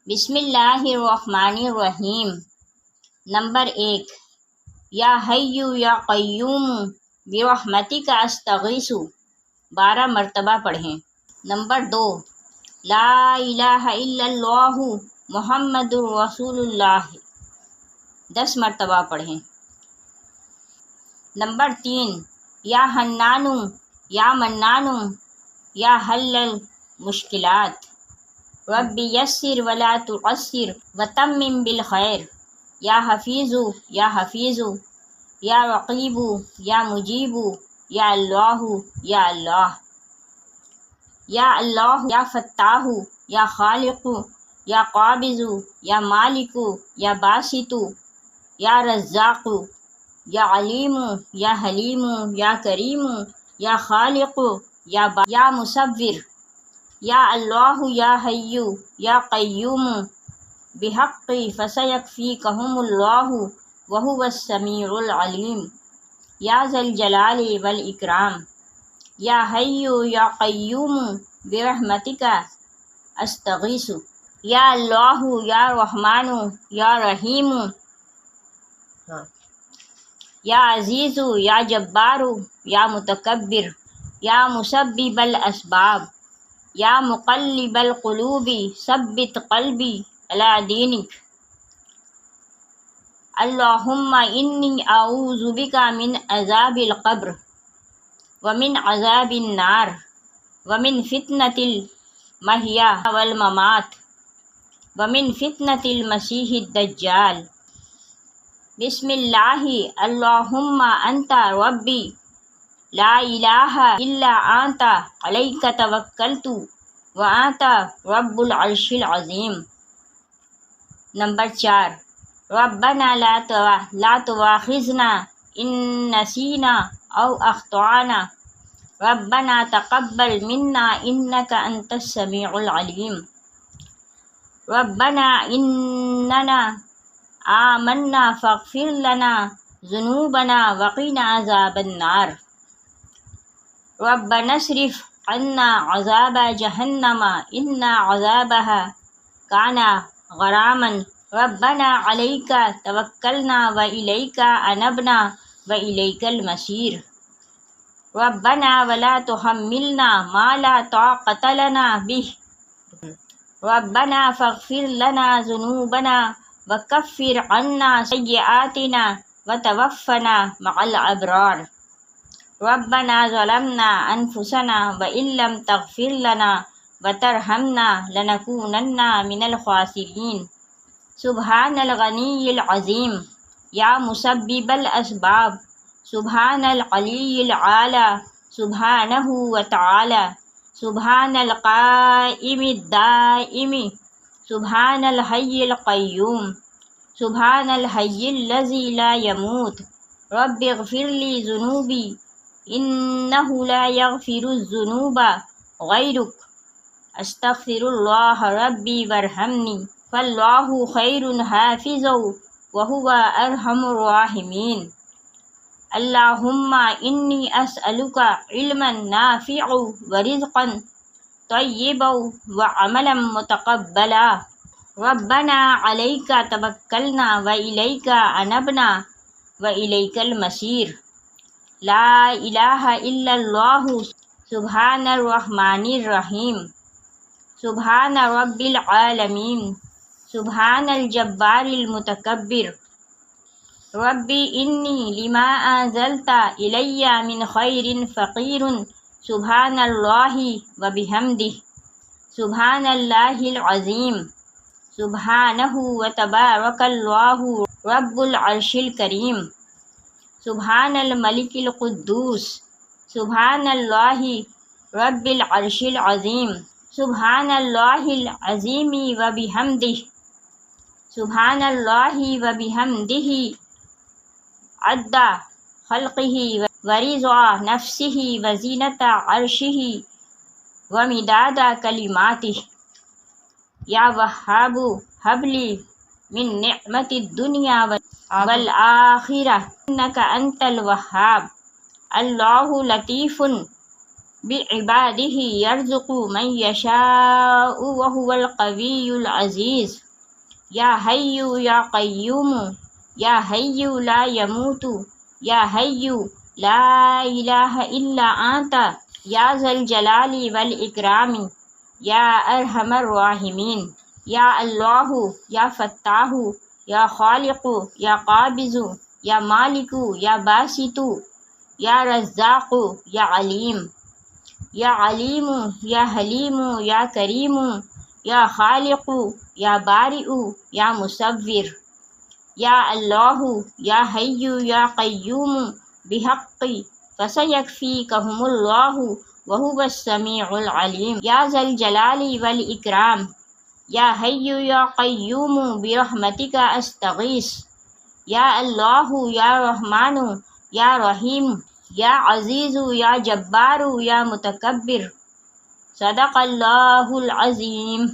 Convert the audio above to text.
بسم اللہ الرحمن الرحیم۔ نمبر 1، یا حیّ یا قیوم برحمتک استغیث 12 مرتبہ پڑھیں۔ نمبر 2، لا الہ الا اللہ محمد رسول اللہ 10 مرتبہ پڑھیں۔ نمبر 3، یا حنان یا منان یا حل المشکلات رب یسر ولا تعسر وتمم بالخیر یا حفیظ یا حفیظ یا رقیب یا مجیب یا اللہ یا اللہ یا اللہ یا فتاح یا خالق یا قابض یا مالک یا باسط یا رزاق یا علیم یا حلیم یا کریم یا خالق یا مصور یا اللہ یا حی یا قیوم بحق فسیکفیکہم اللہ وہو السمیع العلیم یا ذا الجلال والاکرام یا حی یا قیوم برحمتک استغیث یا اللہ یا رحمان یا رحیم یا عزیز یا جبار یا متکبر یا مسبب الاسباب یا مقلب القلوب ثبت قلبی علی دینک اللہم انی اعوذ بک من عذاب القبر ومن عذاب النار ومن فتنة المحیا والممات ومن فتنة المسیح الدجال۔ بسم اللہ اللہم انت ربی لا الہ الا انت علیک توکلت وانت رب العرش العظیم۔ نمبر 4، ربنا لا تواخذنا ان نسینا او اخطأنا ربنا تقبل منا انک انت السمیع العلیم ربنا اننا آمنا فاغفر لنا ذنوبنا وقنا عذاب النار ربنا اصرف عنا عذاب جہنم ان عذابها کان غراما ربنا علیک توکلنا والیک انبنا والیک المصیر ربنا ولا تحملنا ما لا طاقة لنا به ربنا فاغفر لنا ذنوبنا وکفر عنا سیئاتنا وتوفنا مع الابرار ربنا ظلمنا انفسنا وان لم تغفر لنا وترحمنا لنکونن من الخاسرین سبحان الغنی العظیم یا مسبب الاسباب سبحان العلی العالی سبحانہ وتعالی سبحان القائم الدائم سبحان الحی القیوم سبحان الحی الذی لا يموت رب اغفر لی ذنوبی انہ لا یغفر الذنوب غیرک استغفر اللہ ربی وارحمنی فاللہ خیر حافظا وہو ارحم الراحمین اللہم انی اسألک علما نافعا ورزقا طیبا وعملا متقبلا ربنا علیک توکلنا والیک انبنا والیک المصیر لا الہ الا اللہ سبحان الرحمن الرحیم سبحان رب العالمین سبحان الجبار المتکبر ربی انی لما انزلت الی من خیر فقیر سبحان اللہ وبحمدہ سبحان اللہ العظیم سبحانہ وتبارک اللہ رب العرش الکریم سبحان الملک القدوس سبحان اللہ رب العرش العظیم سبحان اللہ العظیم وبحمدہ سبحان اللہ وبحمدہ عدد خلقہ ورضا نفسہ وزینۃ عرشہ ومداد کلماتہ یا وہاب ہب لی من نعمت الدنیا والآخرہ انک انت الوہاب اللہ لطیف بعباده يرزق من يشاء وهو القوي العزيز یا حی یا قیوم یا حی لا يموت یا حی لا الہ الا انت یا ذا الجلال والاکرام یا ارحم الراحمین یا اللہ یا فتاح یا خالق یا قابض یا مالک یا باسط یا رزاق یا علیم یا علیم یا حلیم یا کریم یا خالق یا بارئ یا مصور یا اللہ یا حی یا قیوم بحق فسیکفیکہم اللہ وہو السمیع العلیم یا ذا الجلال والاکرام یا حی یا قیوم برحمتک استغیث یا اللہ یا رحمان یا رحیم یا عزیز یا جبار یا متکبر صدق اللہ العظیم۔